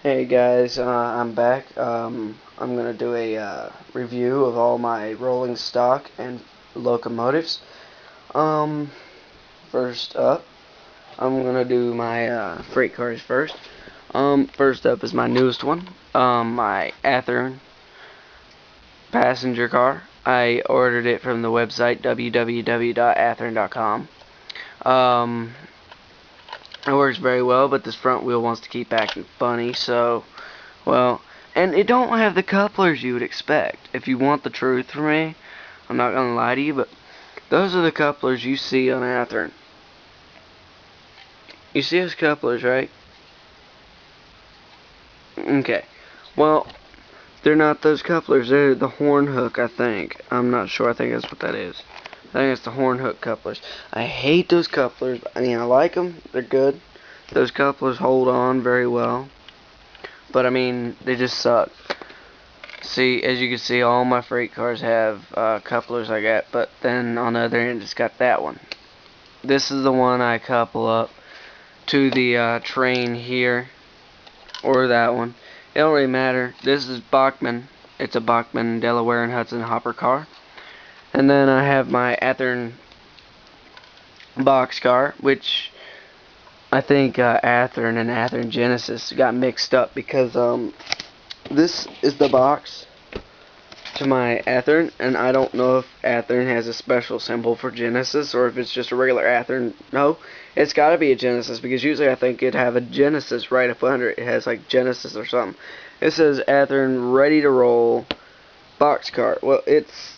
Hey guys, I'm back. I'm gonna do a review of all my rolling stock and locomotives. Um, First up, I'm gonna do my freight cars first. First up is my newest one, my Athearn passenger car. I ordered it from the website www.athearn.com. Um, it works very well, but this front wheel wants to keep acting funny, so well, and it don't have the couplers you would expect. If you want the truth from me, I'm not gonna lie to you, but those are the couplers you see on Athearn. You see those couplers, right? Okay. Well, they're not those couplers. They're the horn hook, I think. I'm not sure. I think that's what that is. I think it's the horn hook couplers. I hate those couplers. I mean, I like them. They're good. Those couplers hold on very well. But, I mean, they just suck. See, as you can see, all my freight cars have couplers like that, but then on the other end it's got that one. This is the one I couple up to the train here, or that one. It don't really matter. This is Bachmann. It's a Bachmann Delaware and Hudson hopper car. And then I have my Athearn boxcar, which I think Athearn and Athearn Genesis got mixed up because this is the box to my Athearn, and I don't know if Athearn has a special symbol for Genesis or if it's just a regular Athearn. No, it's got to be a Genesis because usually I think it'd have a Genesis right up under it. It has like Genesis or something. It says Athearn ready to roll boxcar. Well, it's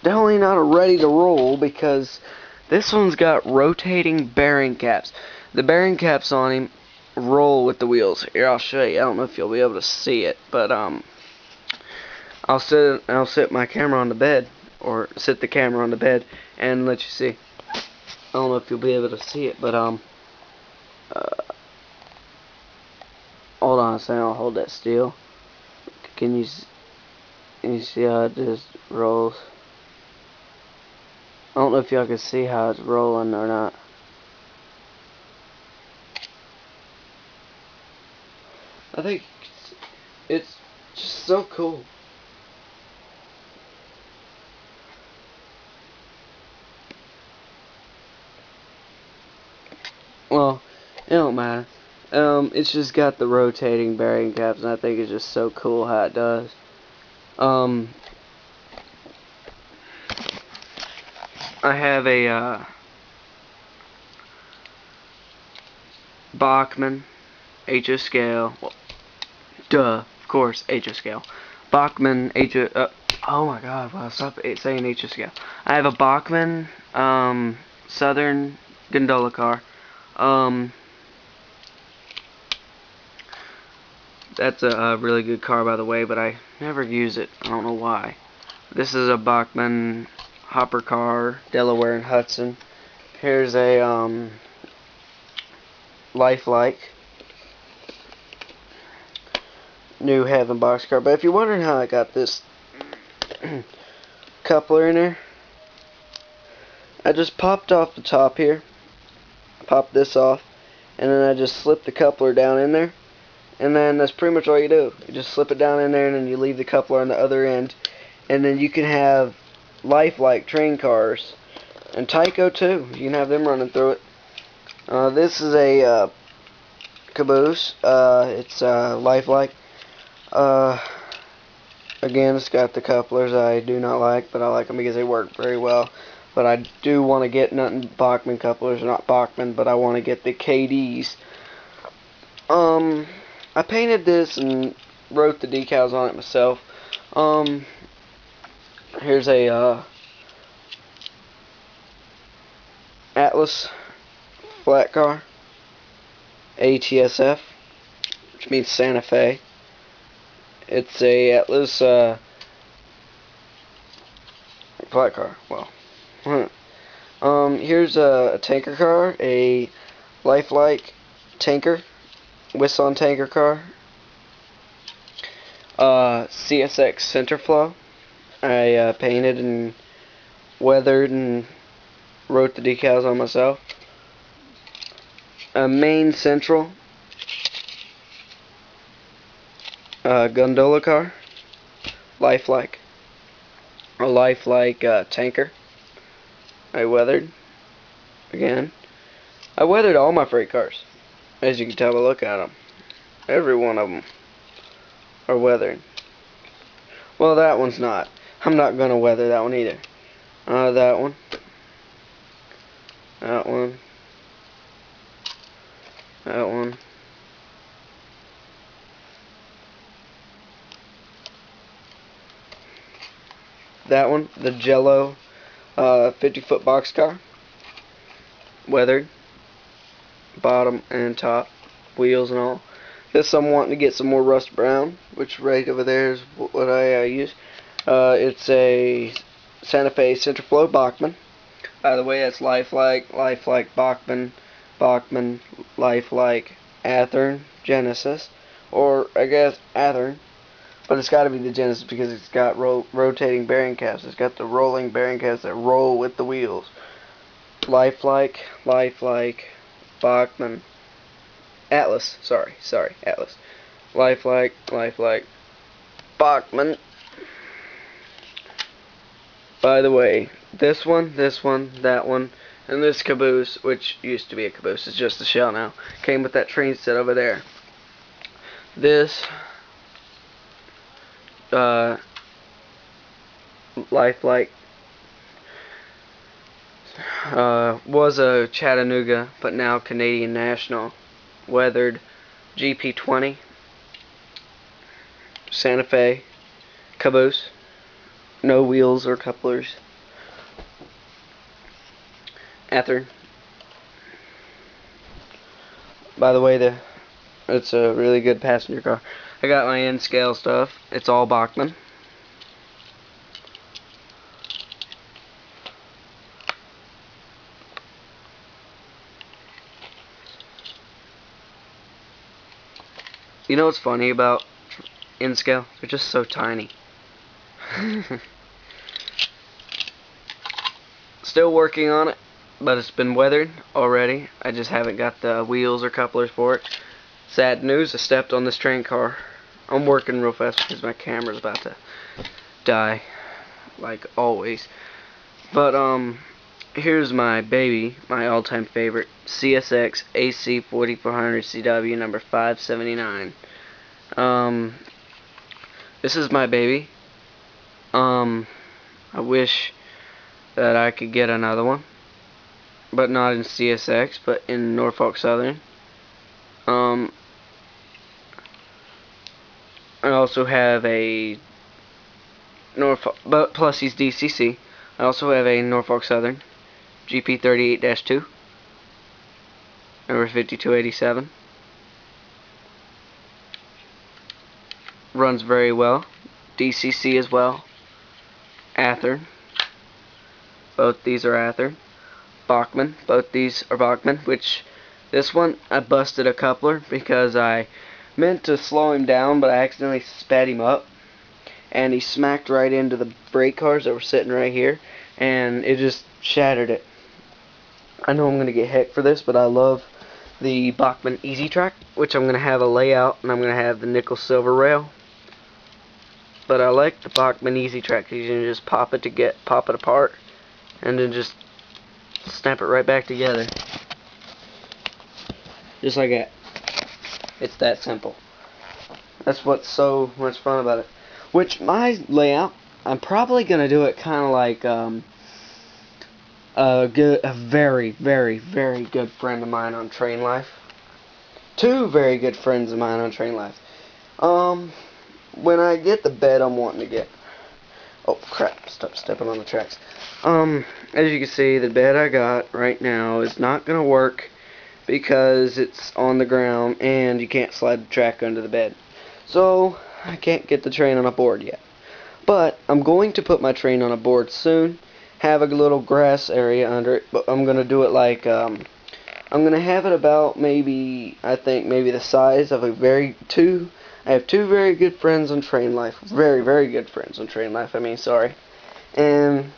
definitely not a ready to roll because this one's got rotating bearing caps. The bearing caps on him roll with the wheels. Here, I'll show you. I don't know if you'll be able to see it, but I'll sit my camera on the bed, or sit the camera on the bed and let you see. I don't know if you'll be able to see it, but hold on a second. I'll hold that still. Can you see how it just rolls? I don't know if y'all can see how it's rolling or not. I think it's just so cool. Well, it don't matter. It's just got the rotating bearing caps, and I think it's just so cool how it does. I have a Bachmann HO scale. Well, duh, of course, HO scale. Bachmann HO. Oh my God! Well, stop saying HO scale. I have a Bachmann Southern gondola car. That's a really good car, by the way, but I never use it. I don't know why. This is a Bachmann hopper car, Delaware and Hudson. Here's a Lifelike New Heaven boxcar. But if you're wondering how I got this coupler in there, I just popped off the top here. Popped this off, and then I just slipped the coupler down in there. And then that's pretty much all you do. You just slip it down in there, and then you leave the coupler on the other end. And then you can have Lifelike train cars. And Tyco too. You can have them running through it. This is a caboose. It's Lifelike. Again, it's got the couplers I do not like, but I like them because they work very well. But I do want to get nothing Bachmann couplers, not Bachmann, but I want to get the KDs. I painted this and wrote the decals on it myself. Here's a Atlas flat car, ATSF, which means Santa Fe. It's a Atlas flat car. Well, here's a tanker car, a Lifelike tanker, Wison tanker car. CSX Centerflow. I painted and weathered and wrote the decals on myself. A Main Central. gondola car, lifelike, a lifelike tanker. I weathered again. I weathered all my freight cars, as you can tell by look at them. Every one of them are weathered. Well, that one's not. I'm not gonna weather that one either. That one. That one. That one. That one. The Jello 50-foot boxcar. Weathered. Bottom and top. Wheels and all. This I'm wanting to get some more rust brown, which right over there is what I use. It's a Santa Fe Centerflow Bachmann. By the way, that's lifelike, Bachmann, lifelike, Athearn, Genesis, or I guess Athearn, but it's got to be the Genesis because it's got rotating bearing caps. It's got the rolling bearing caps that roll with the wheels. Lifelike, Bachmann, Atlas. Sorry, Atlas. Lifelike, Bachmann. By the way, this one, that one, and this caboose, which used to be a caboose, it's just a shell now, came with that train set over there. This lifelike was a Chattanooga, but now Canadian National, weathered GP20 Santa Fe caboose. No wheels or couplers. Athearn. By the way, it's a really good passenger car. I got my N-scale stuff. It's all Bachmann. You know what's funny about N-scale? They're just so tiny. Still working on it, but it's been weathered already. I just haven't got the wheels or couplers for it. Sad news, I stepped on this train car. I'm working real fast because my camera's about to die, like always. But here's my baby, my all-time favorite, CSX AC 4400 CW number 579. This is my baby. I wish that I could get another one, but not in CSX, but in Norfolk Southern. I also have a Norfolk, but plus he's DCC. I also have a Norfolk Southern GP38-2, number 5287. Runs very well. DCC as well. Athearn. Both these are Athearn. Bachmann. Both these are Bachmann, which this one I busted a coupler because I meant to slow him down, but I accidentally sped him up, and he smacked right into the brake cars that were sitting right here, and it just shattered it. I know I'm going to get heck for this, but I love the Bachmann Easy Track, which I'm going to have a layout, and I'm going to have the nickel silver rail. But I like the Bachmann Easy Track because you can just pop it apart, and then just snap it right back together, just like that. It's that simple. That's what's so much fun about it. Which my layout, I'm probably gonna do it kind of like a very, very, very good friend of mine on Train Life. Two very good friends of mine on Train Life. When I get the bed I'm wanting to get. Oh crap! Stop stepping on the tracks. As you can see, the bed I got right now is not gonna work because it's on the ground and you can't slide the track under the bed. So I can't get the train on a board yet. But I'm going to put my train on a board soon. Have a little grass area under it, but I'm gonna do it like I'm gonna have it about I think maybe the size of I have two very good friends on Train Life. Very, very good friends on Train Life, sorry. And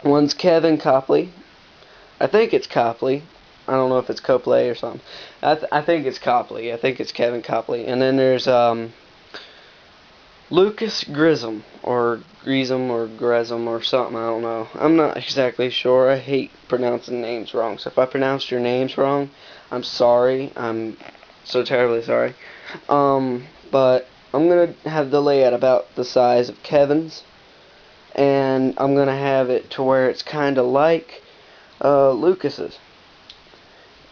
one's Kevin Copley. I think it's Copley. I don't know if it's Copley or something. I think it's Copley. I think it's Kevin Copley. And then there's Lucas Grissom, or Grissom, or Gresham, or something, I don't know. I'm not exactly sure. I hate pronouncing names wrong, so if I pronounced your names wrong, I'm sorry. I'm so terribly sorry. But I'm going to have the layout about the size of Kevin's, and I'm going to have it to where it's kind of like Lucas's,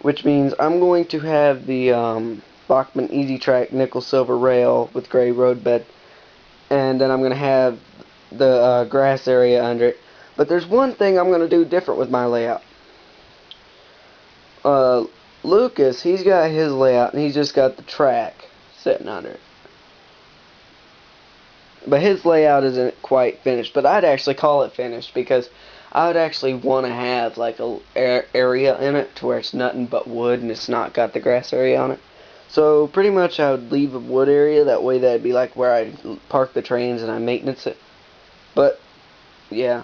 which means I'm going to have the Bachmann Easy Track nickel silver rail with gray roadbed, and then I'm going to have the grass area under it. But there's one thing I'm going to do different with my layout. Lucas, he's got his layout, and he's just got the track sitting under it. But his layout isn't quite finished, but I'd actually call it finished, because I would actually want to have like a area in it to where it's nothing but wood, and it's not got the grass area on it. So pretty much I would leave a wood area, that way that'd be like where I park the trains and I maintenance it. But yeah,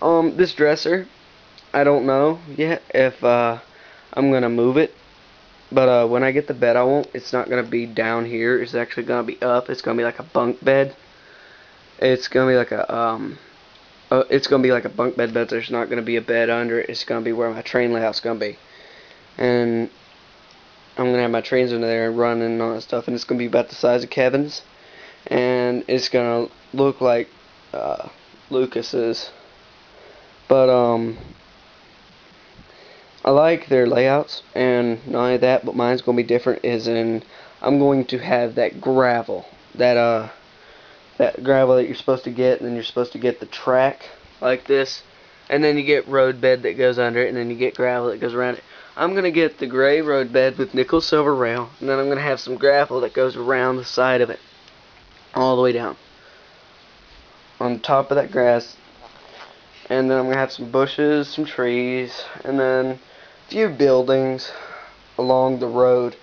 this dresser, I don't know yet if I'm gonna move it, but when I get the bed it's not gonna be down here, it's actually gonna be up. It's gonna be like a bunk bed. It's gonna be like a bunk bed, but there's not gonna be a bed under it. It's gonna be where my train layout's gonna be, and I'm going to have my trains under there and running and all that stuff, and it's going to be about the size of Kevin's, and it's going to look like Lucas's. But I like their layouts, and not only that, but mine's going to be different, I'm going to have that gravel, that gravel that you're supposed to get, and then you're supposed to get the track like this, and then you get roadbed that goes under it, and then you get gravel that goes around it. I'm going to get the gray roadbed with nickel silver rail, and then I'm going to have some gravel that goes around the side of it, all the way down, on top of that grass. And then I'm going to have some bushes, some trees, and then a few buildings along the road.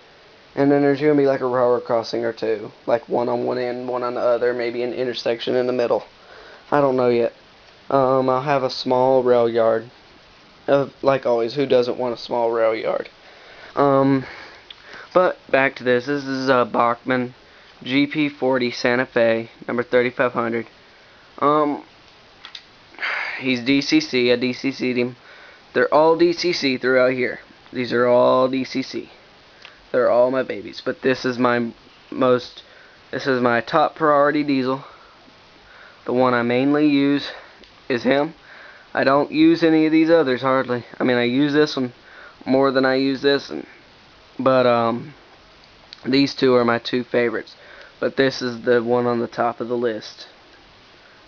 And then there's going to be like a railroad crossing or two, like one on one end, one on the other, maybe an intersection in the middle. I don't know yet. I'll have a small rail yard. Like always, who doesn't want a small rail yard? But back to this. This is a Bachmann GP40 Santa Fe, number 3500. He's DCC. I DCC'd him. They're all DCC throughout here. These are all DCC. They're all my babies. But this is my top priority diesel. The one I mainly use is him. I don't use any of these others hardly. I mean, I use this one more than I use this one. But these two are my two favorites. But this is the one on the top of the list.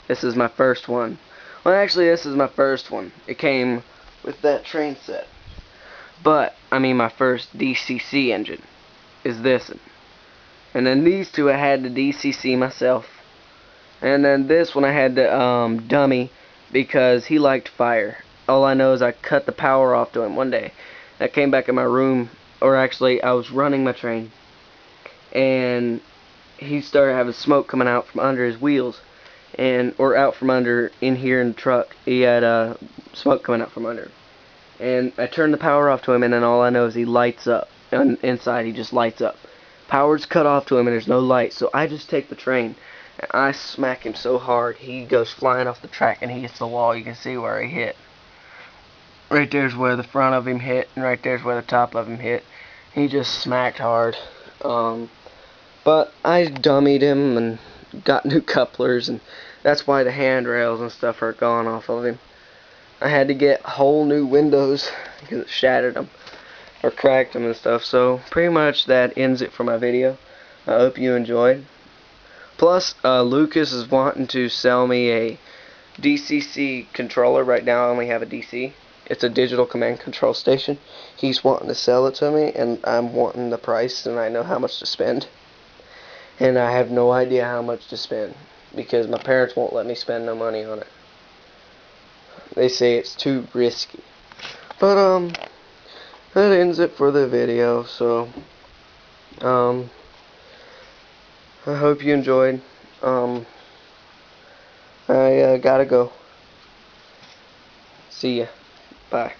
This is my first one. Well, actually, this is my first one. It came with that train set. But, I mean, my first DCC engine is this one. And then these two I had to DCC myself. And then this one I had to dummy, because he liked fire. All I know is I cut the power off to him one day. I came back in my room, or actually I was running my train, and he started having smoke coming out from under his wheels, or out from under in here in the truck. He had smoke coming out from under him. And I turned the power off to him, and then all I know is he lights up. And inside he just lights up. Power's cut off to him and there's no light, so I just take the train and I smack him so hard he goes flying off the track and he hits the wall. You can see where he hit. Right there's where the front of him hit, and right there's where the top of him hit. He just smacked hard. But I dummied him and got new couplers, and that's why the handrails and stuff are gone off of him. I had to get whole new windows because it shattered them or cracked them and stuff. So pretty much that ends it for my video. I hope you enjoyed. Plus, Lucas is wanting to sell me a DCC controller. Right now I only have a DC. It's a digital command control station. He's wanting to sell it to me, and I'm wanting the price, and I know how much to spend. And I have no idea how much to spend, because my parents won't let me spend no money on it. They say it's too risky. But, that ends it for the video, so, I hope you enjoyed. I gotta go. See ya. Bye.